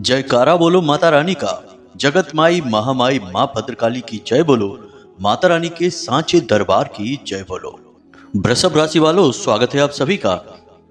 जयकारा बोलो माता रानी का। जगत माई महामाई माँ भद्रकाली की जय बोलो। माता रानी के सांचे दरबार की जय बोलो। वृषभ राशि वालों, स्वागत है आप सभी का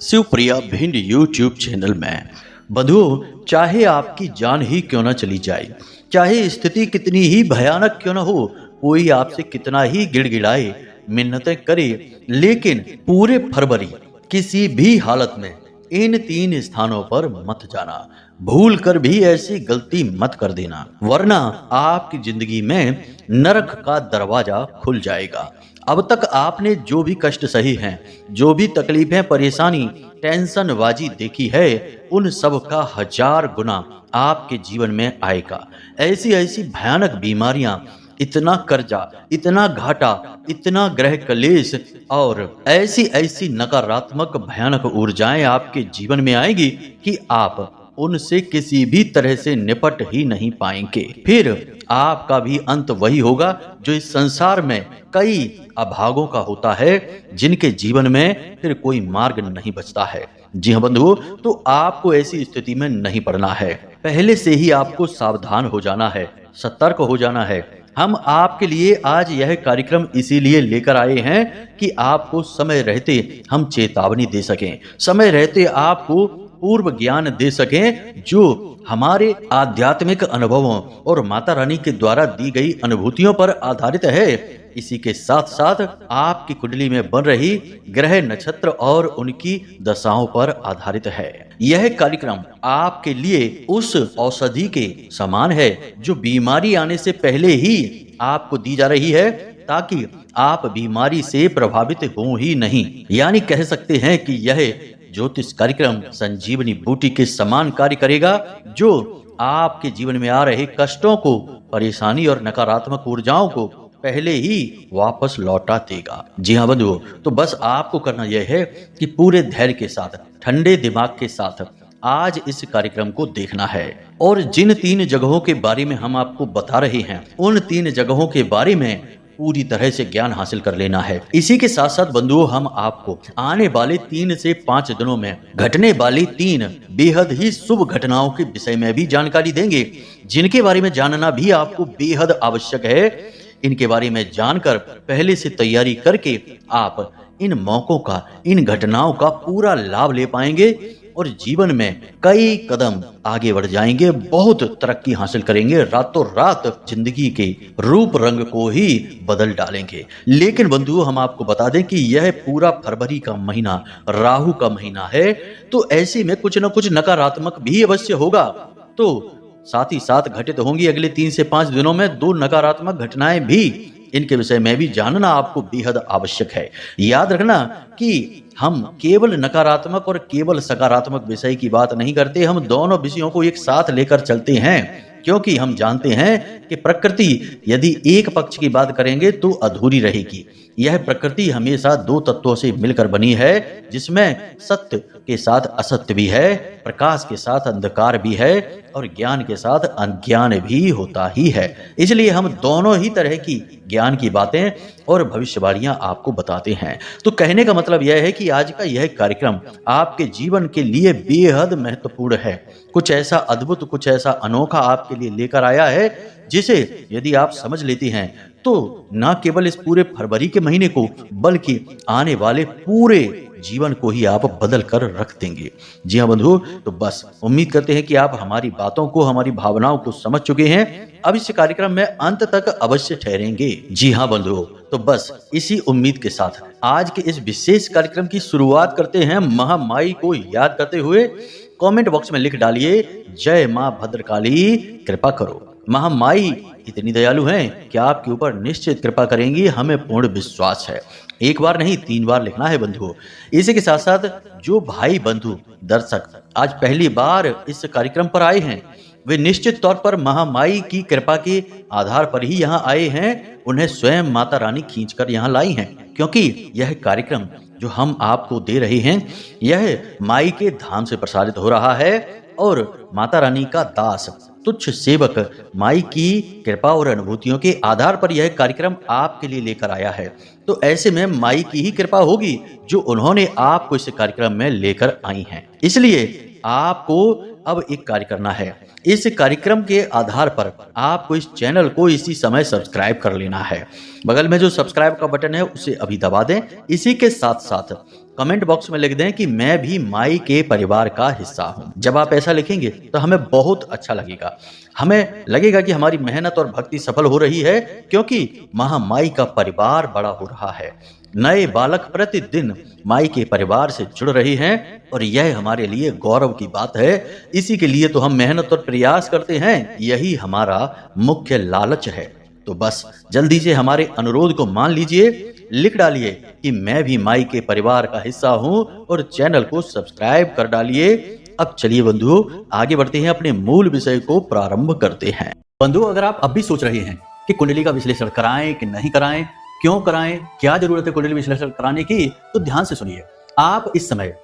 शिव प्रिया भिंड यूट्यूब चैनल में। बंधुओं, चाहे आपकी जान ही क्यों न चली जाए, चाहे स्थिति कितनी ही भयानक क्यों न हो, कोई आपसे कितना ही गिड़गिड़ाए, मिन्नतें करे, लेकिन पूरे फरवरी किसी भी हालत में इन 3 स्थानों पर मत जाना। भूल कर भी ऐसी गलती मत कर देना, वरना आपकी जिंदगी में नरक का दरवाजा खुल जाएगा। अब तक आपने जो भी कष्ट सही हैं, जो भी तकलीफें, परेशानी, टेंशन बाजी देखी है, उन सब का 1000 गुना आपके जीवन में आएगा। ऐसी ऐसी भयानक बीमारियां, इतना कर्जा, इतना घाटा, इतना ग्रह कलेश और ऐसी ऐसी नकारात्मक भयानक ऊर्जाएं आपके जीवन में आएगी कि आप उनसे किसी भी तरह से निपट ही नहीं पाएंगे। फिर आपका भी अंत वही होगा जो इस संसार में कई अभागों का होता है, जिनके जीवन में फिर कोई मार्ग नहीं बचता है। जी हाँ बंधुओं, तो आपको ऐसी स्थिति में नहीं पड़ना है। पहले से ही आपको सावधान हो जाना है, सतर्क हो जाना है। हम आपके लिए आज यह कार्यक्रम इसीलिए लेकर आए हैं कि आपको समय रहते हम चेतावनी दे सकें, समय रहते आपको पूर्व ज्ञान दे सकें, जो हमारे आध्यात्मिक अनुभवों और माता रानी के द्वारा दी गई अनुभूतियों पर आधारित है। इसी के साथ साथ आपकी कुंडली में बन रही ग्रह, नक्षत्र और उनकी दशाओं पर आधारित है। यह कार्यक्रम आपके लिए उस औषधि के समान है जो बीमारी आने से पहले ही आपको दी जा रही है, ताकि आप बीमारी से प्रभावित हो ही नहीं। यानी कह सकते हैं कि यह ज्योतिष कार्यक्रम संजीवनी बूटी के समान कार्य करेगा, जो आपके जीवन में आ रहे कष्टों को, परेशानी और नकारात्मक ऊर्जाओं को पहले ही वापस लौटा देगा। जी हाँ बंधुओं, तो बस आपको करना यह है कि पूरे धैर्य के साथ, ठंडे दिमाग के साथ आज इस कार्यक्रम को देखना है। और जिन 3 जगहों के बारे में हम आपको बता रहे हैं, उन 3 जगहों के बारे में पूरी तरह से ज्ञान हासिल कर लेना है। इसी के साथ साथ बंधुओं, हम आपको आने वाले 3 से 5 दिनों में घटने वाली 3 बेहद ही शुभ घटनाओं के विषय में भी जानकारी देंगे, जिनके बारे में जानना भी आपको बेहद आवश्यक है। इनके बारे में जानकर पहले से तैयारी करके आप इन मौकों का, इन घटनाओं का पूरा लाभ ले पाएंगे और जीवन में कई कदम आगे बढ़ जाएंगे, बहुत तरक्की हासिल करेंगे, रातों रात जिंदगी के रूप रंग को ही बदल डालेंगे। लेकिन बंधुओं, हम आपको बता दें कि यह पूरा फरवरी का महीना राहु का महीना है, तो ऐसे में कुछ न कुछ नकारात्मक भी अवश्य होगा। तो साथ ही साथ घटित होंगी अगले 3 से 5 दिनों में 2 नकारात्मक घटनाएं भी। इनके विषय में भी जानना आपको बेहद आवश्यक है। याद रखना कि हम केवल नकारात्मक और केवल सकारात्मक विषय की बात नहीं करते, हम दोनों विषयों को एक साथ लेकर चलते हैं, क्योंकि हम जानते हैं कि प्रकृति यदि एक पक्ष की बात करेंगे तो अधूरी रहेगी। यह प्रकृति हमेशा 2 तत्वों से मिलकर बनी है, जिसमें सत्य के साथ असत्य भी है, प्रकाश के साथ अंधकार भी है और ज्ञान के साथ अज्ञान भी होता ही है। इसलिए हम दोनों ही तरह की ज्ञान की बातें और भविष्यवाणियां आपको बताते हैं। तो कहने का मतलब यह है कि आज का यह कार्यक्रम आपके जीवन के लिए बेहद महत्वपूर्ण है। कुछ ऐसा अद्भुत, कुछ ऐसा अनोखा आपके लिए लेकर आया है, जिसे यदि आप समझ लेते हैं तो न केवल इस पूरे फरवरी के महीने को, बल्कि आने वाले पूरे जीवन को ही आप बदल कर रख देंगे। जी हाँ बंधुओं, तो बस उम्मीद करते हैं कि आप हमारी बातों को, हमारी भावनाओं को समझ चुके हैं। अब इस कार्यक्रम में अंत तक अवश्य ठहरेंगे। जी हाँ बंधुओं, तो बस इसी उम्मीद के साथ आज के इस विशेष कार्यक्रम की शुरुआत करते हैं। महामाई को याद करते हुए कमेंट बॉक्स में लिख डालिए, जय माँ भद्रकाली कृपा करो। महामाई इतनी दयालु हैं कि आपके ऊपर निश्चित कृपा करेंगी, हमें पूर्ण विश्वास है। एक बार नहीं, 3 बार लिखना है बंधुओं। इसी के साथ साथ जो भाई बंधु दर्शक आज पहली बार इस कार्यक्रम पर आए हैं, वे निश्चित तौर पर महामाई की कृपा के आधार पर ही यहाँ आए हैं। उन्हें स्वयं माता रानी खींचकर यहाँ लाई हैं, क्योंकि यह कार्यक्रम जो हम आपको दे रहे हैं, यह माई के धाम से प्रसारित हो रहा है और माता रानी का दास, तुच्छ सेवक माई की कृपा और अनुभूतियों के आधार पर यह कार्यक्रम आपके लिए लेकर आया है। तो ऐसे में माई की ही कृपा होगी जो उन्होंने आपको इस कार्यक्रम में लेकर आई हैं। इसलिए आपको अब एक कार्य करना है। इस कार्यक्रम के आधार पर आपको इस चैनल को इसी समय सब्सक्राइब कर लेना है। बगल में जो सब्सक्राइब का बटन है उसे अभी दबा दें। इसी के साथ साथ कमेंट बॉक्स में लिख दें कि मैं भी माई के परिवार का हिस्सा हूं। जब आप ऐसा लिखेंगे तो हमें बहुत अच्छा लगेगा। हमें लगेगा कि हमारी मेहनत और भक्ति सफल हो रही है, क्योंकि महामाई का परिवार बड़ा हो रहा है। नए बालक प्रतिदिन माई के परिवार से जुड़ रहे हैं और यह हमारे लिए गौरव की बात है। इसी के लिए तो हम मेहनत और प्रयास करते हैं, यही हमारा मुख्य लालच है। तो बस जल्दी से हमारे अनुरोध को मान लीजिए, लिख डालिए कि मैं भी माई के परिवार का हिस्सा हूं और चैनल को सब्सक्राइब कर डालिए। अब चलिए बंधुओं, आगे बढ़ते हैं, अपने मूल विषय को प्रारंभ करते हैं। बंधुओं, अगर आप अब भी सोच रहे हैं कि कुंडली का विश्लेषण कराएं कि नहीं कराएं, क्यों कराएं, क्या जरूरत है कुंडली विश्लेषण कराने की, तो ध्यान से सुनिए। आप इस समय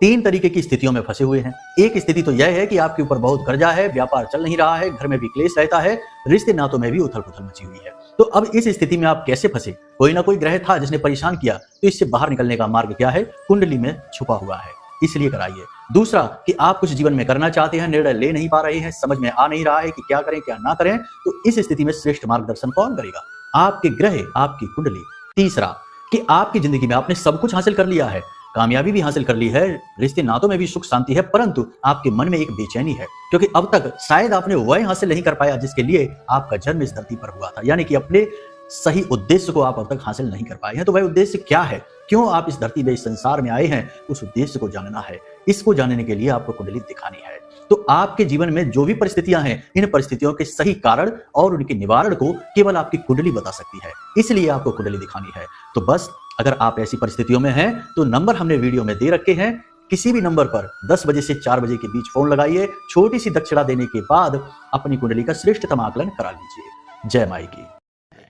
3 तरीके की स्थितियों में फंसे हुए हैं। एक स्थिति तो यह है कि आपके ऊपर बहुत कर्जा है, व्यापार चल नहीं रहा है, घर में भी क्लेश रहता है, रिश्ते नातों में भी उथल पुथल मची हुई है। तो अब इस स्थिति में आप कैसे फंसे? कोई ना कोई ग्रह था जिसने परेशान किया, तो इससे बाहर निकलने का मार्ग क्या है? कुंडली में छुपा हुआ है, इसलिए कराइए। दूसरा कि आप कुछ जीवन में करना चाहते हैं, निर्णय ले नहीं पा रहे हैं, समझ में आ नहीं रहा है कि क्या करें क्या ना करें, तो इस स्थिति में श्रेष्ठ मार्गदर्शन कौन करेगा? आपके ग्रह, आपकी कुंडली। तीसरा कि आपकी जिंदगी में आपने सब कुछ हासिल कर लिया है, कामयाबी भी हासिल कर ली है, रिश्ते नातों में भी सुख शांति है, परंतु आपके मन में एक बेचैनी है, क्योंकि अब तक शायद आपने वह हासिल नहीं कर पाया जिसके लिए आपका जन्म इस धरती पर हुआ था। यानी कि अपने सही उद्देश्य को आप अब तक हासिल नहीं कर पाए हैं। तो वह उद्देश्य क्या है, क्यों आप इस धरती में, इस संसार में आए हैं, उस उद्देश्य को जानना है। इसको जानने के लिए आपको कुंडली दिखानी है। तो आपके जीवन में जो भी परिस्थितियां हैं, इन परिस्थितियों के सही कारण और उनके निवारण को केवल आपकी कुंडली बता सकती है, इसलिए आपको कुंडली दिखानी है। तो बस अगर आप ऐसी परिस्थितियों में हैं तो नंबर हमने वीडियो में दे रखे हैं, किसी भी नंबर पर 10 बजे से 4 बजे के बीच फोन लगाइए। छोटी सी दक्षिणा देने के बाद अपनी कुंडली का श्रेष्ठतम आकलन करा लीजिए। जय माई की।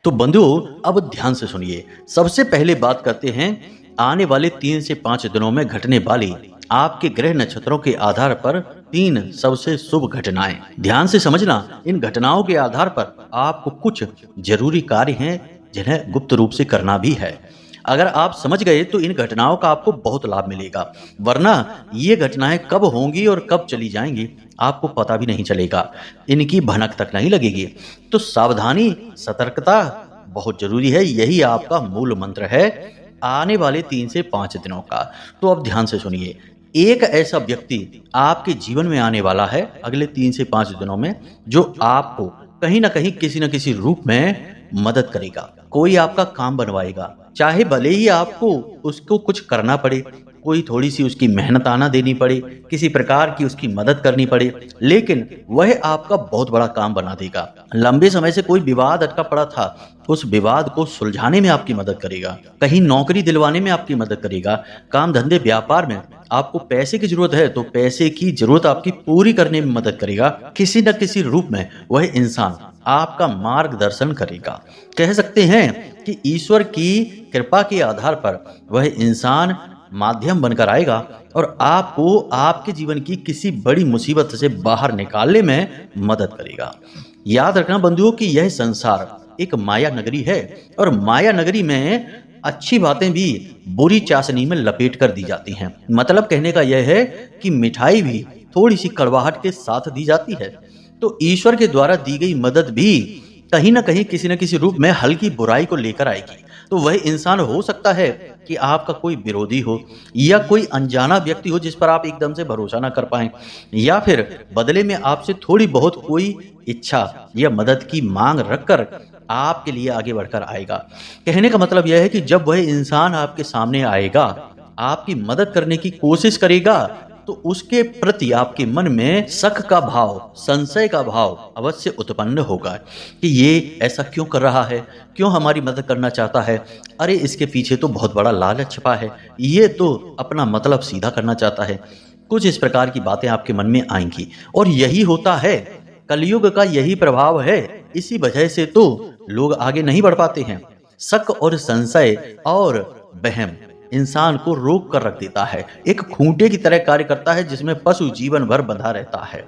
तो बंधुओं, अब ध्यान से सुनिए। सबसे पहले बात करते हैं आने वाले 3 से 5 दिनों में घटने वाली आपके ग्रह नक्षत्रों के आधार पर 3 सबसे शुभ घटनाएं। ध्यान से समझना, इन घटनाओं के आधार पर आपको कुछ जरूरी कार्य हैं जिन्हें गुप्त रूप से करना भी है। अगर आप समझ गए तो इन घटनाओं का आपको बहुत लाभ मिलेगा, वरना ये घटनाएं कब होंगी और कब चली जाएंगी आपको पता भी नहीं चलेगा, इनकी भनक तक नहीं लगेगी। तो सावधानी, सतर्कता बहुत जरूरी है, यही आपका मूल मंत्र है आने वाले 3 से 5 दिनों का। तो अब ध्यान से सुनिए, एक ऐसा व्यक्ति आपके जीवन में आने वाला है अगले 3 से 5 दिनों में, जो आपको कहीं ना कहीं किसी न किसी रूप में मदद करेगा। कोई आपका काम बनवाएगा, चाहे भले ही आपको उसको कुछ करना पड़े, कोई थोड़ी सी उसकी मेहनत आना देनी पड़े, किसी प्रकार की उसकी मदद करनी पड़े, लेकिन वह आपका बहुत बड़ा काम बना देगा। लंबे समय से कोई विवाद अटका पड़ा था, उस विवाद को सुलझाने में आपकी मदद करेगा, कहीं नौकरी दिलवाने में आपकी मदद करेगा, काम धंधे व्यापार में आपको पैसे की जरूरत है तो पैसे की जरूरत आपकी पूरी करने में मदद करेगा। किसी न किसी रूप में वह इंसान आपका मार्गदर्शन करेगा। कह सकते हैं कि ईश्वर की कृपा के आधार पर वह इंसान माध्यम बनकर आएगा और आपको आपके जीवन की किसी बड़ी मुसीबत से बाहर निकालने में मदद करेगा। याद रखना बंधुओं कि यह संसार एक माया नगरी है और माया नगरी में अच्छी बातें भी बुरी चाशनी में लपेट कर दी जाती हैं। मतलब कहने का यह है कि मिठाई भी थोड़ी सी कड़वाहट के साथ दी जाती है। तो ईश्वर के द्वारा दी गई मदद भी कहीं ना कहीं किसी न किसी रूप में हल्की बुराई को लेकर आएगी। तो वह इंसान हो सकता है कि आपका कोई विरोधी हो या कोई अनजाना व्यक्ति हो जिस पर आप एकदम से भरोसा ना कर पाएं, या फिर बदले में आपसे थोड़ी बहुत कोई इच्छा या मदद की मांग रखकर आपके लिए आगे बढ़कर आएगा। कहने का मतलब यह है कि जब वह इंसान आपके सामने आएगा, आपकी मदद करने की कोशिश करेगा, तो उसके प्रति आपके मन में शक का भाव, संशय का भाव अवश्य उत्पन्न होगा कि ये ऐसा क्यों कर रहा है, क्यों हमारी मदद करना चाहता है, अरे इसके पीछे तो बहुत बड़ा लालच छिपा है, ये तो अपना मतलब सीधा करना चाहता है। कुछ इस प्रकार की बातें आपके मन में आएंगी और यही होता है, कलयुग का यही प्रभाव है। इसी वजह से तो लोग आगे नहीं बढ़ पाते हैं। शक और संशय और वहम, इंसान को रोक कर रख देता है। एक खूंटे की तरह कार्य करता है जिसमें पशु जीवन भर बंधा रहता है,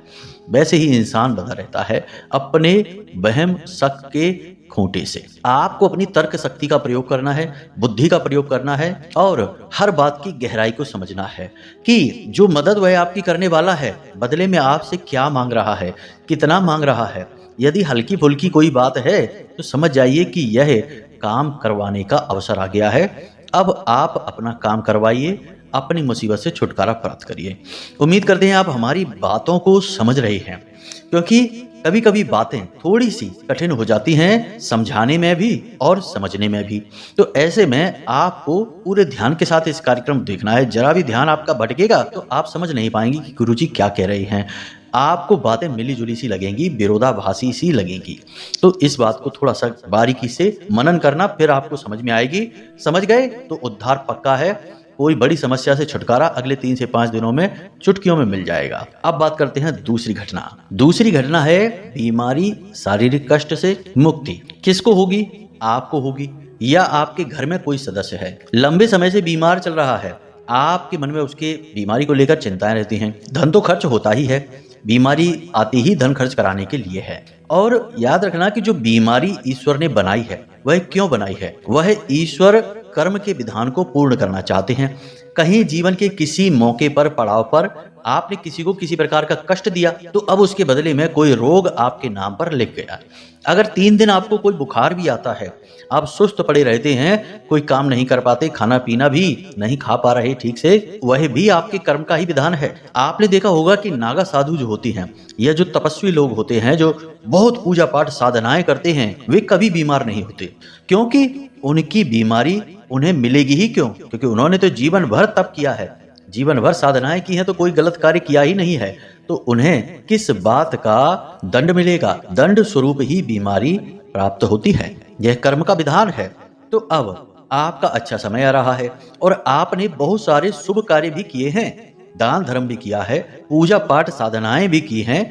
वैसे ही इंसान बंधा रहता है अपने वहम शक के खूंटे से। आपको अपनी तर्क शक्ति का प्रयोग करना है, बुद्धि का प्रयोग करना है और हर बात की गहराई को समझना है कि जो मदद वह आपकी करने वाला है बदले में आपसे क्या मांग रहा है, कितना मांग रहा है। यदि हल्की फुल्की कोई बात है तो समझ जाइए कि यह काम करवाने का अवसर आ गया है। अब आप अपना काम करवाइए, अपनी मुसीबत से छुटकारा प्राप्त करिए। उम्मीद करते हैं आप हमारी बातों को समझ रहे हैं, क्योंकि कभी कभी बातें थोड़ी सी कठिन हो जाती हैं समझाने में भी और समझने में भी। तो ऐसे में आपको पूरे ध्यान के साथ इस कार्यक्रम देखना है। जरा भी ध्यान आपका भटकेगा तो आप समझ नहीं पाएंगे कि गुरुजी क्या कह रहे हैं। आपको बातें मिली जुली सी लगेंगी, विरोधाभासी सी लगेंगी। तो इस बात को थोड़ा सा बारीकी से मनन करना, फिर आपको समझ में आएगी। समझ गए तो उद्धार पक्का है। कोई बड़ी समस्या से छुटकारा अगले 3 से 5 दिनों में चुटकियों में मिल जाएगा। अब बात करते हैं दूसरी घटना। दूसरी घटना है बीमारी, शारीरिक कष्ट से मुक्ति। किसको होगी? आपको होगी, या आपके घर में कोई सदस्य है लंबे समय से बीमार चल रहा है, आपके मन में उसके बीमारी को लेकर चिंताएं रहती हैं। धन तो खर्च होता ही है, बीमारी आती ही धन खर्च कराने के लिए है। और याद रखना कि जो बीमारी ईश्वर ने बनाई है वह क्यों बनाई है? वह ईश्वर कर्म के विधान को पूर्ण करना चाहते हैं। कहीं जीवन के किसी मौके पर, पड़ाव पर आपने किसी को किसी प्रकार का कष्ट दिया तो अब उसके बदले में कोई रोग आपके नाम पर लिख गया। अगर 3 दिन आपको कोई बुखार भी आता है, आप सुस्त पड़े रहते हैं, कोई काम नहीं कर पाते, खाना पीना भी नहीं खा पा रहे ठीक से, वह भी आपके कर्म का ही विधान है। आपने देखा होगा कि नागा साधु जो होती हैं या जो तपस्वी लोग होते हैं, जो बहुत पूजा पाठ साधनाएं करते हैं, वे कभी बीमार नहीं होते, क्योंकि उनकी बीमारी उन्हें मिलेगी ही क्यों? क्योंकि उन्होंने तो जीवन भर तप किया है, जीवन भर साधनाएं की हैं, तो कोई गलत कार्य किया ही नहीं है। तो उन्हें किस बात का दंड मिलेगा? दंड स्वरूप ही बीमारी प्राप्त होती है। यह कर्म का विधान है। तो अब आपका अच्छा समय आ रहा है और आपने बहुत सारे शुभ कार्य भी किए हैं, दान धर्म भी किया है, पूजा पाठ साधनाएं भी की हैं,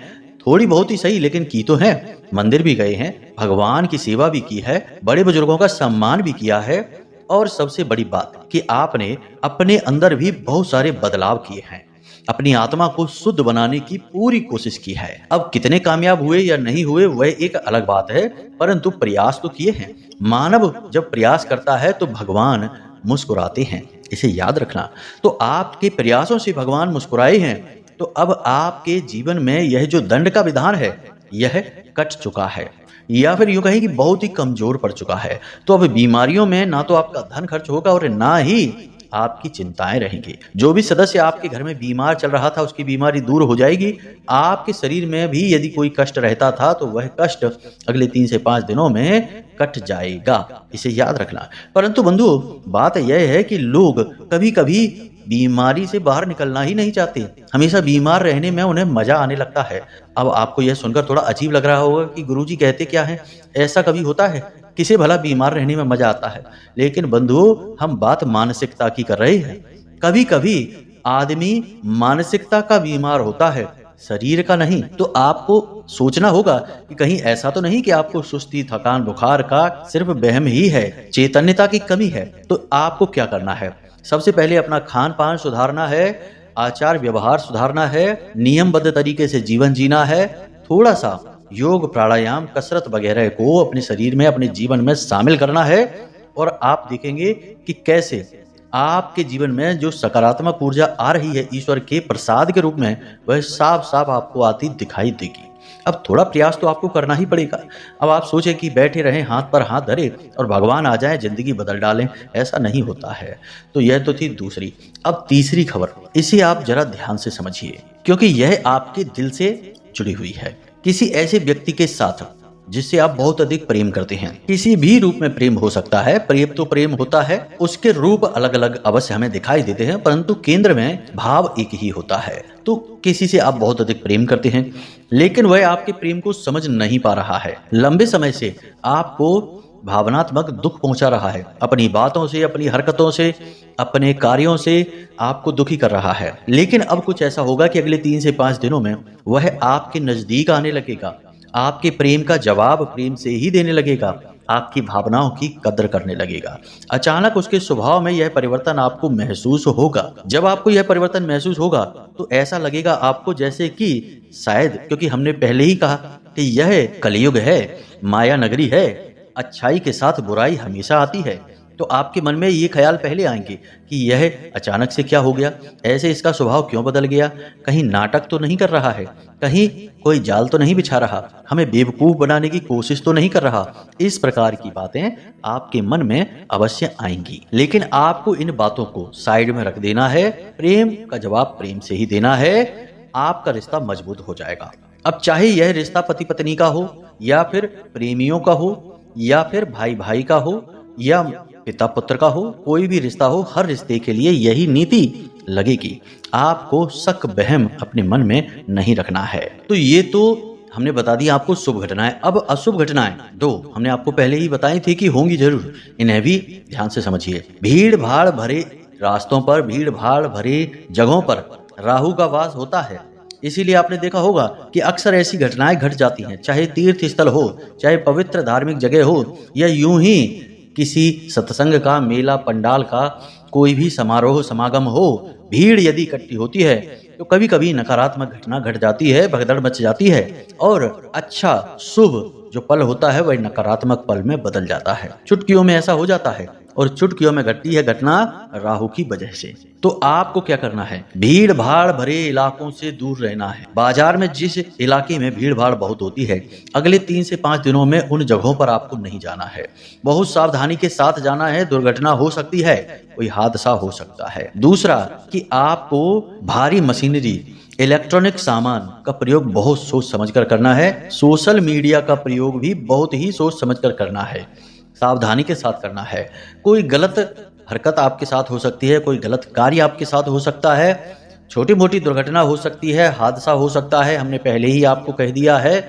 थोड़ी बहुत ही सही लेकिन की तो है। मंदिर भी गए हैं, भगवान की सेवा भी की है, बड़े बुजुर्गों का सम्मान भी किया है, और सबसे बड़ी बात कि आपने अपने अंदर भी बहुत सारे बदलाव किए हैं, अपनी आत्मा को शुद्ध बनाने की पूरी कोशिश की है। अब कितने कामयाब हुए या नहीं हुए वह एक अलग बात है, परंतु प्रयास तो किए हैं। मानव जब प्रयास करता है तो भगवान मुस्कुराते हैं, इसे याद रखना। तो आपके प्रयासों से भगवान मुस्कुराए हैं, तो अब आपके जीवन में यह जो दंड का विधान है यह कट चुका है, या फिर यूं कहें कि बहुत ही कमजोर पड़ चुका है। तो अब बीमारियों में ना तो आपका धन खर्च होगा और ना ही आपकी चिंताएं रहेंगी। जो भी सदस्य आपके घर में बीमार चल रहा था उसकी बीमारी दूर हो जाएगी। आपके शरीर में भी यदि कोई कष्ट रहता था तो वह कष्ट अगले 3 से 5 दिनों में कट जाएगा, इसे याद रखना। परंतु बंधु, बात यह है कि लोग कभी कभी बीमारी से बाहर निकलना ही नहीं चाहते, हमेशा बीमार रहने में उन्हें मजा आने लगता है। अब आपको यह सुनकर थोड़ा अजीब लग रहा होगा कि गुरुजी कहते क्या है, ऐसा कभी होता है? किसे भला बीमार रहने में मजा आता है? लेकिन बंधु, हम बात मानसिकता की कर रहे हैं। कभी कभी आदमी मानसिकता का बीमार होता है, शरीर का नहीं। तो आपको सोचना होगा कि कहीं ऐसा तो नहीं कि आपको सुस्ती, थकान, बुखार का सिर्फ वहम ही है, चैतन्यता की कमी है। तो आपको क्या करना है? सबसे पहले अपना खान पान सुधारना है, आचार व्यवहार सुधारना है, नियमबद्ध तरीके से जीवन जीना है, थोड़ा सा योग, प्राणायाम, कसरत वगैरह को अपने शरीर में, अपने जीवन में शामिल करना है। और आप देखेंगे कि कैसे आपके जीवन में जो सकारात्मक ऊर्जा आ रही है ईश्वर के प्रसाद के रूप में, वह साफ साफ आपको आती दिखाई देगी। अब थोड़ा प्रयास तो आपको करना ही पड़ेगा। अब आप सोचें कि बैठे रहें हाथ पर हाथ धरे और भगवान आ जाए जिंदगी बदल डालें, ऐसा नहीं होता है। तो यह तो थी दूसरी। अब तीसरी खबर, इसे आप जरा ध्यान से समझिए, क्योंकि यह आपके दिल से जुड़ी हुई है। किसी ऐसे व्यक्ति के साथ जिससे आप बहुत अधिक प्रेम करते हैं, किसी भी रूप में प्रेम हो सकता है, प्रेम तो प्रेम होता है, उसके रूप अलग अलग अवश्य हमें दिखाई देते हैं, परंतु केंद्र में भाव एक ही होता है। तो किसी से आप बहुत अधिक प्रेम करते हैं, लेकिन वह आपके प्रेम को समझ नहीं पा रहा है, लंबे समय से आपको भावनात्मक दुख पहुंचा रहा है, अपनी बातों से, अपनी हरकतों से, अपने कार्यों से आपको दुखी कर रहा है। लेकिन अब कुछ ऐसा होगा कि अगले 3 से 5 दिनों में वह आपके नजदीक आने लगेगा, आपके प्रेम का जवाब प्रेम से ही देने लगेगा, आपकी भावनाओं की कदर करने लगेगा। अचानक उसके स्वभाव में यह परिवर्तन आपको महसूस होगा। जब आपको यह परिवर्तन महसूस होगा तो ऐसा लगेगा आपको जैसे कि शायद, क्योंकि हमने पहले ही कहा कि यह कलयुग है, माया नगरी है, अच्छाई के साथ बुराई हमेशा आती है। तो आपके मन में ये ख्याल पहले आएंगे कि यह अचानक से क्या हो गया, ऐसे इसका स्वभाव क्यों बदल गया, कहीं नाटक तो नहीं कर रहा है, कहीं कोई जाल तो नहीं बिछा रहा, हमें बेवकूफ बनाने की कोशिश तो नहीं कर रहा। इस प्रकार की बातें आपके मन में अवश्य आएंगी, लेकिन आपको इन बातों को साइड में रख देना है। प्रेम का जवाब प्रेम से ही देना है, आपका रिश्ता मजबूत हो जाएगा। अब चाहे यह रिश्ता पति पत्नी का हो, या फिर प्रेमियों का हो, या फिर भाई भाई का हो, या पिता पुत्र का हो, कोई भी रिश्ता हो, हर रिश्ते के लिए यही नीति लगेगी। आपको शक बहम अपने मन में नहीं रखना है। तो ये तो हमने बता दिया आपको शुभ घटनाएं। अब अशुभ घटनाएं दो हमने आपको पहले ही बताई थी कि होंगी जरूर, इन्हें भी ध्यान से समझिए। भीड़ भाड़ भरे रास्तों पर, भीड़ भाड़ भरे जगहों पर राहु का वास होता है। इसीलिए आपने देखा होगा कि अक्सर ऐसी घटनाएं घट जाती हैं, चाहे तीर्थ स्थल हो, चाहे पवित्र धार्मिक जगह हो, या यूं ही किसी सत्संग का, मेला पंडाल का कोई भी समारोह समागम हो। भीड़ यदि इकट्ठी होती है तो कभी कभी नकारात्मक घटना घट जाती है, भगदड़ मच जाती है, और अच्छा शुभ जो पल होता है वह नकारात्मक पल में बदल जाता है। चुटकियों में ऐसा हो जाता है, और चुटकियों में घटती है घटना राहु की वजह से। तो आपको क्या करना है, भीड़ भाड़ भरे इलाकों से दूर रहना है। बाजार में जिस इलाके में भीड़ भाड़ बहुत होती है, अगले 3 से 5 दिनों में उन जगहों पर आपको नहीं जाना है। बहुत सावधानी के साथ जाना है, दुर्घटना हो सकती है, कोई हादसा हो सकता है। दूसरा कि आपको भारी मशीनरी, इलेक्ट्रॉनिक सामान का प्रयोग बहुत सोच समझकर करना है। सोशल मीडिया का प्रयोग भी बहुत ही सोच समझकर करना है, सावधानी के साथ करना है। कोई गलत हरकत आपके साथ हो सकती है, कोई गलत कार्य आपके साथ हो सकता है, छोटी मोटी दुर्घटना हो सकती है, हादसा हो सकता है, हमने पहले ही आपको कह दिया है।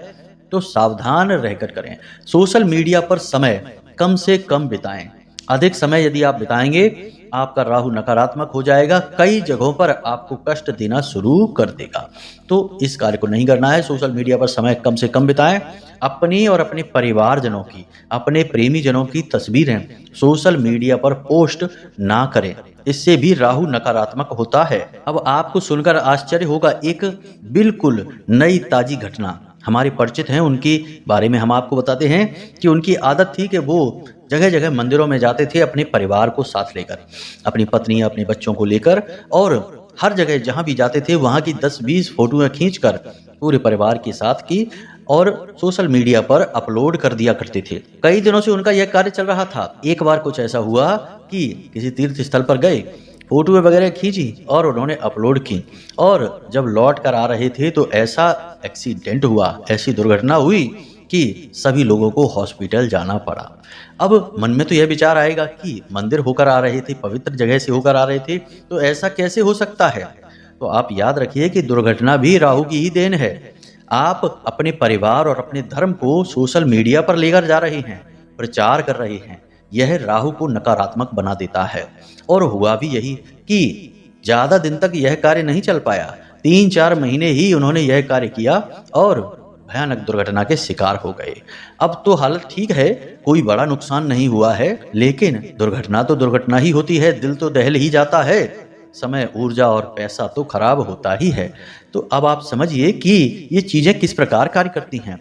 तो सावधान रहकर करें। सोशल मीडिया पर समय कम से कम बिताएं। अधिक समय यदि आप बिताएंगे, आपका राहु नकारात्मक हो जाएगा, कई जगहों पर आपको कष्ट देना शुरू कर देगा। तो इस कार्य को नहीं करना है। सोशल मीडिया पर समय कम से कम बिताएं। अपनी और अपने परिवारजनों की, अपने प्रेमी जनों की तस्वीरें सोशल मीडिया पर पोस्ट ना करें, इससे भी राहु नकारात्मक होता है। अब आपको सुनकर आश्चर्य होगा, एक बिल्कुल नई ताजी घटना हमारे परिचित हैं, उनके बारे में हम आपको बताते हैं कि उनकी आदत थी कि वो जगह जगह मंदिरों में जाते थे अपने परिवार को साथ लेकर, अपनी पत्नी, अपने बच्चों को लेकर, और हर जगह जहां भी जाते थे वहां की 10-20 फोटोएं खींचकर पूरे परिवार के साथ की और सोशल मीडिया पर अपलोड कर दिया करते थे। कई दिनों से उनका यह कार्य चल रहा था। एक बार कुछ ऐसा हुआ कि किसी तीर्थ स्थल पर गए, फोटो वगैरह खींची और उन्होंने अपलोड की, और जब लौट कर आ रहे थे तो ऐसा एक्सीडेंट हुआ, ऐसी दुर्घटना हुई कि सभी लोगों को हॉस्पिटल जाना पड़ा। अब मन में तो यह विचार आएगा कि मंदिर होकर आ रहे थे, पवित्र जगह से होकर आ रहे थे, तो ऐसा कैसे हो सकता है। तो आप याद रखिए कि दुर्घटना भी राहु की ही देन है। आप अपने परिवार और अपने धर्म को सोशल मीडिया पर लेकर जा रहे हैं, प्रचार कर रहे हैं, यह राहु को नकारात्मक बना देता है। और हुआ भी यही कि ज्यादा दिन तक यह कार्य नहीं चल पाया, 3-4 महीने ही उन्होंने यह कार्य किया और भयानक दुर्घटना के शिकार हो गए। अब तो हालत ठीक है, कोई बड़ा नुकसान नहीं हुआ है, लेकिन दुर्घटना तो दुर्घटना ही होती है, दिल तो दहल ही जाता है, समय, ऊर्जा और पैसा तो खराब होता ही है। तो अब आप समझिए कि ये चीजें किस प्रकार कार्य करती हैं।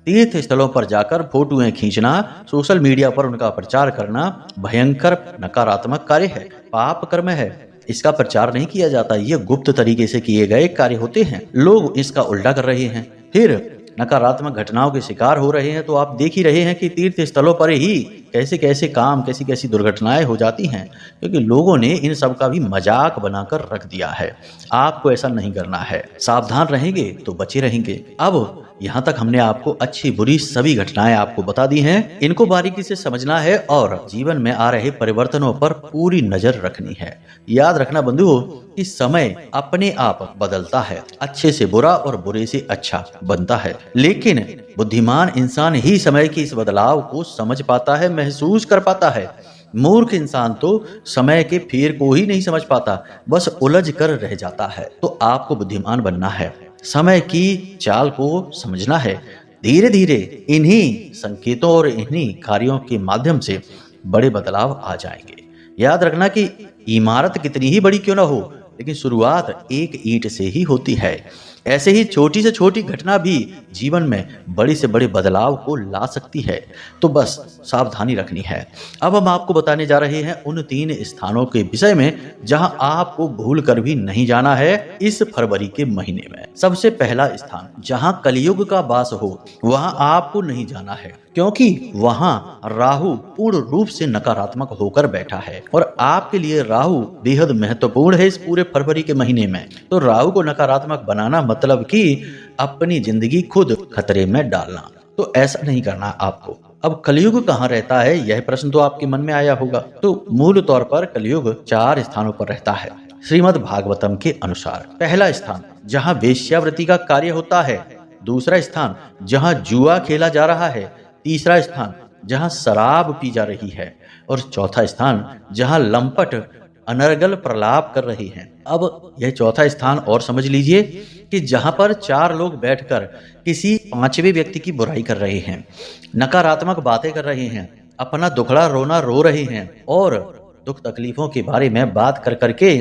तीर्थ स्थलों पर जाकर फोटोएं खींचना, सोशल मीडिया पर उनका प्रचार करना भयंकर नकारात्मक कार्य है, पाप कर्म है। इसका प्रचार नहीं किया जाता, ये गुप्त तरीके से किए गए कार्य होते हैं। लोग इसका उल्टा कर रहे हैं, फिर नकारात्मक घटनाओं के शिकार हो रहे हैं। तो आप देख ही रहे हैं कि तीर्थ स्थलों पर ही कैसे कैसे काम, कैसी कैसी दुर्घटनाएं हो जाती हैं, क्योंकि लोगों ने इन सब का भी मजाक बनाकर रख दिया है। आपको ऐसा नहीं करना है, सावधान रहेंगे तो बचे रहेंगे। अब यहाँ तक हमने आपको अच्छी बुरी सभी घटनाएं आपको बता दी हैं, इनको बारीकी से समझना है और जीवन में आ रहे परिवर्तनों पर पूरी नजर रखनी है। याद रखना बंधुओं कि समय अपने आप बदलता है, अच्छे से बुरा और बुरे से अच्छा बनता है, लेकिन बुद्धिमान इंसान ही समय के इस बदलाव को समझ पाता है, महसूस कर पाता है। मूर्ख इंसान तो समय के फेर को ही नहीं समझ पाता, बस उलझ कर रह जाता है। तो आपको बुद्धिमान बनना है, समय की चाल को समझना है, धीरे धीरे इन्हीं संकेतों और इन्हीं कार्यों के माध्यम से बड़े बदलाव आ जाएंगे। याद रखना कि इमारत कितनी ही बड़ी क्यों ना हो, लेकिन शुरुआत एक ईंट से ही होती है। ऐसे ही छोटी से छोटी घटना भी जीवन में बड़े से बड़े बदलाव को ला सकती है। तो बस सावधानी रखनी है। अब हम आपको बताने जा रहे हैं उन 3 स्थानों के विषय में जहां आपको भूल कर भी नहीं जाना है इस फरवरी के महीने में। सबसे पहला स्थान, जहां कलयुग का वास हो वहां आपको नहीं जाना है, क्योंकि वहां राहु पूर्ण रूप से नकारात्मक होकर बैठा है और आपके लिए राहु बेहद महत्वपूर्ण है इस पूरे फरवरी के महीने में। तो राहु को नकारात्मक बनाना मतलब कि अपनी जिंदगी खुद खतरे में डालना। तो ऐसा नहीं करना आपको। अब कलयुग कहाँ रहता है, यह प्रश्न तो आपके मन में आया होगा। तो मूल तौर पर कलयुग 4 स्थानों पर रहता है श्रीमद् भागवतम के अनुसार। पहला स्थान, जहाँ वेश्यावृत्ति का कार्य होता है। दूसरा स्थान, जहाँ जुआ खेला जा रहा है। तीसरा स्थान, जहां शराब पी जा रही है। और चौथा स्थान, जहां लंपट अनर्गल प्रलाप कर रही हैं। अब यह चौथा स्थान और समझ लीजिए कि जहां पर 4 लोग बैठकर किसी 5वें व्यक्ति की बुराई कर रहे हैं, नकारात्मक बातें कर रहे हैं, अपना दुखड़ा रोना रो रहे हैं और दुख तकलीफों के बारे में बात कर करके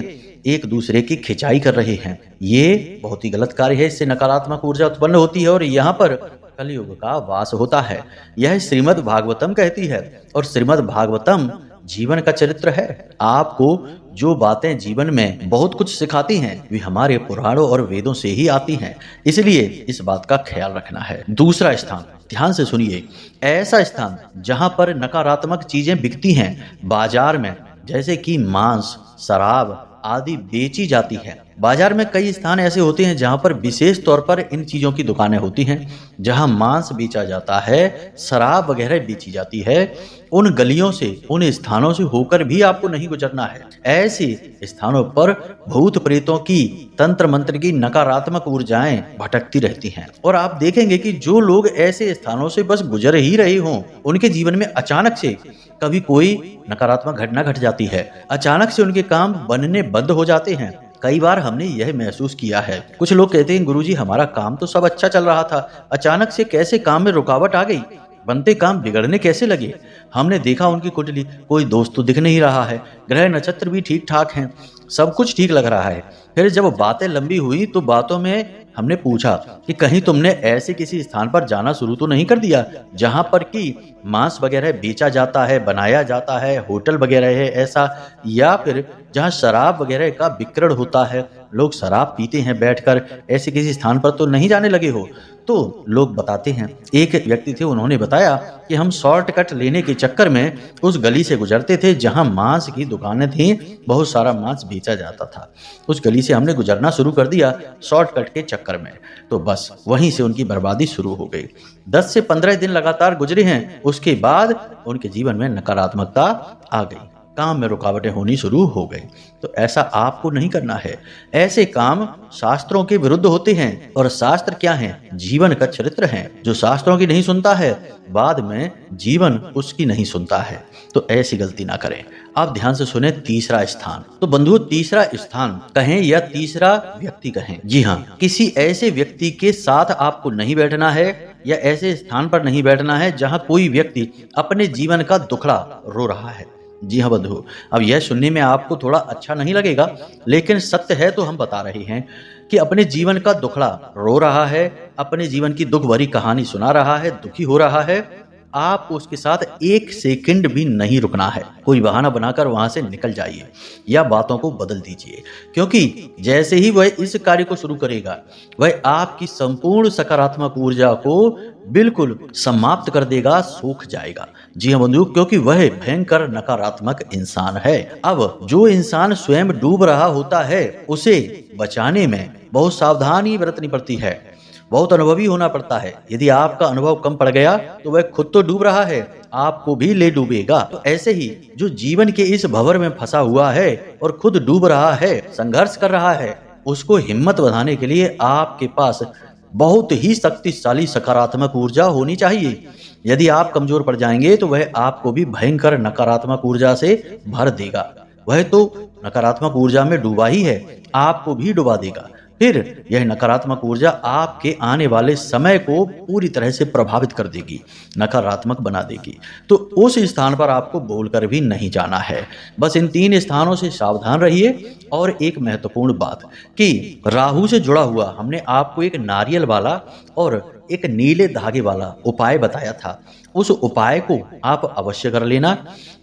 एक दूसरे की खिंचाई कर रहे हैं। ये बहुत ही गलत कार्य है। इससे नकारात्मक ऊर्जा उत्पन्न होती है और यहाँ पर कलयुग का वास होता है। यह श्रीमद् भागवतम कहती है और श्रीमद् भागवतम जीवन का चरित्र है। आपको जो बातें जीवन में बहुत कुछ सिखाती हैं वे हमारे पुराणों और वेदों से ही आती हैं, इसलिए इस बात का ख्याल रखना है। दूसरा स्थान, ध्यान से सुनिए, ऐसा स्थान जहां पर नकारात्मक चीजें बिकती हैं बाजार में, जैसे कि मांस, शराब आदि बेची जाती है। बाजार में कई स्थान ऐसे होते हैं जहां पर विशेष तौर पर इन चीजों की दुकानें होती हैं, जहां मांस बेचा जाता है, शराब वगैरह बेची जाती है। उन गलियों से, उन स्थानों से होकर भी आपको नहीं गुजरना है। ऐसे स्थानों पर भूत प्रेतों की, तंत्र मंत्र की नकारात्मक ऊर्जाएं भटकती रहती हैं और आप देखेंगे कि जो लोग ऐसे स्थानों से बस गुजर ही रहे हों, उनके जीवन में अचानक से कभी कोई नकारात्मक घटना घट जाती है। अचानक से उनके काम बनने बंद हो जाते हैं। कई बार हमने यह महसूस किया है। कुछ लोग कहते हैं, गुरुजी हमारा काम तो सब अच्छा चल रहा था, अचानक से कैसे काम में रुकावट आ गई, बनते काम बिगड़ने कैसे लगे। हमने देखा उनकी कुंडली, कोई दोस्त तो दिख नहीं रहा है, ग्रह नक्षत्र भी ठीक ठाक हैं, सब कुछ ठीक लग रहा है। फिर जब बातें लंबी हुई तो बातों में हमने पूछा कि कहीं तुमने ऐसे किसी स्थान पर जाना शुरू तो नहीं कर दिया जहां पर कि मांस वगैरह बेचा जाता है, बनाया जाता है, होटल वगैरह है ऐसा, या फिर जहां शराब वगैरह का विक्रय होता है, लोग शराब पीते हैं बैठकर, ऐसे किसी स्थान पर तो नहीं जाने लगे हो। तो लोग बताते हैं, एक व्यक्ति थे, उन्होंने बताया कि हम शॉर्टकट लेने के चक्कर में उस गली से गुजरते थे जहां मांस की दुकानें थीं, बहुत सारा मांस बेचा जाता था। उस गली से हमने गुजरना शुरू कर दिया शॉर्टकट के चक्कर में, तो बस वहीं से उनकी बर्बादी शुरू हो गई। 10 से 15 दिन लगातार गुजरे हैं, उसके बाद उनके जीवन में नकारात्मकता आ गई, काम में रुकावटें होनी शुरू हो गई। तो ऐसा आपको नहीं करना है। ऐसे काम शास्त्रों के विरुद्ध होते हैं और शास्त्र क्या है? जीवन का चरित्र है। जो शास्त्रों की नहीं सुनता है, बाद में जीवन उसकी नहीं सुनता है। तो ऐसी गलती ना करें। आप ध्यान से सुने, तीसरा स्थान। तो बंधुओं, तीसरा स्थान कहें या तीसरा व्यक्ति कहें, जी हाँ, किसी ऐसे व्यक्ति के साथ आपको नहीं बैठना है या ऐसे स्थान पर नहीं बैठना है जहां कोई व्यक्ति अपने जीवन का दुखड़ा रो रहा है। जी हाँ बंधु, अब यह सुनने में आपको थोड़ा अच्छा नहीं लगेगा, लेकिन सत्य है तो हम बता रहे हैं कि अपने जीवन का दुखड़ा रो रहा है, अपने जीवन की दुख भरी कहानी सुना रहा है, दुखी हो रहा है। आपको उसके साथ 1 सेकंड भी नहीं रुकना है। कोई बहाना बनाकर वहां से निकल जाइए या बातों को बदल दीजिए, क्योंकि जैसे ही वह इस कार्य को शुरू करेगा, वह आपकी संपूर्ण सकारात्मक ऊर्जा को बिल्कुल समाप्त कर देगा, सूख जाएगा। जी हाँ बंधु, क्योंकि वह भयंकर नकारात्मक इंसान है। अब जो इंसान स्वयं डूब रहा होता है, उसे बचाने में बहुत सावधानी बरतनी पड़ती है, बहुत अनुभवी होना पड़ता है। यदि आपका अनुभव कम पड़ गया तो वह खुद तो डूब रहा है, आपको भी ले डूबेगा। तो ऐसे ही जो जीवन के इस भंवर में फंसा हुआ है और खुद डूब रहा है, संघर्ष कर रहा है, उसको हिम्मत बढ़ाने के लिए आपके पास बहुत ही शक्तिशाली सकारात्मक ऊर्जा होनी चाहिए। यदि आप कमजोर पड़ जाएंगे तो वह आपको भी भयंकर नकारात्मक ऊर्जा से भर देगा। वह तो नकारात्मक ऊर्जा में डूबा ही है, आपको भी डुबा देगा। फिर यह नकारात्मक ऊर्जा आपके आने वाले समय को पूरी तरह से प्रभावित कर देगी, नकारात्मक बना देगी। तो उस स्थान पर आपको बोलकर भी नहीं जाना है। बस इन 3 स्थानों से सावधान रहिए। और एक महत्वपूर्ण बात कि राहु से जुड़ा हुआ हमने आपको एक नारियल वाला और एक नीले धागे वाला उपाय बताया था। उस उपाय को आप अवश्य कर लेना।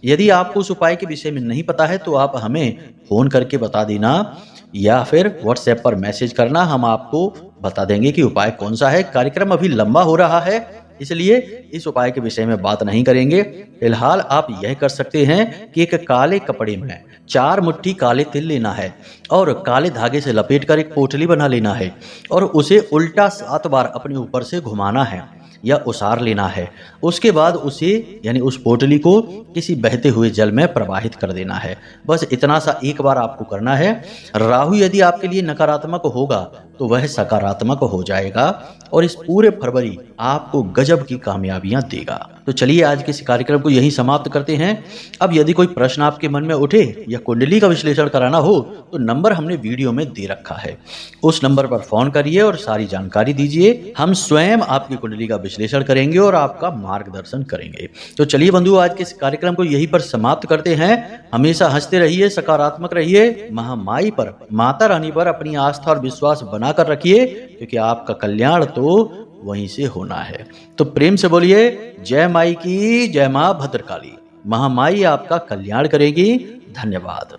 यदि आपको उस उपाय के विषय में नहीं पता है तो आप हमें फोन करके बता देना या फिर व्हाट्सएप पर मैसेज करना, हम आपको बता देंगे कि उपाय कौन सा है। कार्यक्रम अभी लंबा हो रहा है, इसलिए इस उपाय के विषय में बात नहीं करेंगे। फिलहाल आप यह कर सकते हैं कि एक काले कपड़े में 4 मुट्ठी काले तिल लेना है और काले धागे से लपेटकर एक पोटली बना लेना है और उसे उल्टा 7 बार अपने ऊपर से घुमाना है या उसार लेना है। उसके बाद उसे यानी उस पोटली को किसी बहते हुए जल में प्रवाहित कर देना है। बस इतना सा एक बार आपको करना है। राहु यदि आपके लिए नकारात्मक होगा तो वह सकारात्मक हो जाएगा और इस पूरे फरवरी आपको गजब की कामयाबियां देगा। तो चलिए आज के इस कार्यक्रम को यहीं समाप्त करते हैं। अब यदि कोई प्रश्न आपके मन में उठे या कुंडली का विश्लेषण कराना हो तो नंबर हमने वीडियो में दे रखा है, उस नंबर पर फोन करिए और सारी जानकारी दीजिए। हम स्वयं आपकी कुंडली का विश्लेषण करेंगे और आपका मार्गदर्शन करेंगे। तो चलिए बंधु, आज के इस कार्यक्रम को यहीं पर समाप्त करते हैं। हमेशा हंसते रहिए, सकारात्मक रहिए, महामाई पर, माता रानी पर अपनी आस्था और विश्वास बनाकर रखिए, क्योंकि आपका कल्याण तो वहीं से होना है। तो प्रेम से बोलिए जय माई की, जय मां भद्रकाली। महामाई आपका कल्याण करेगी। धन्यवाद।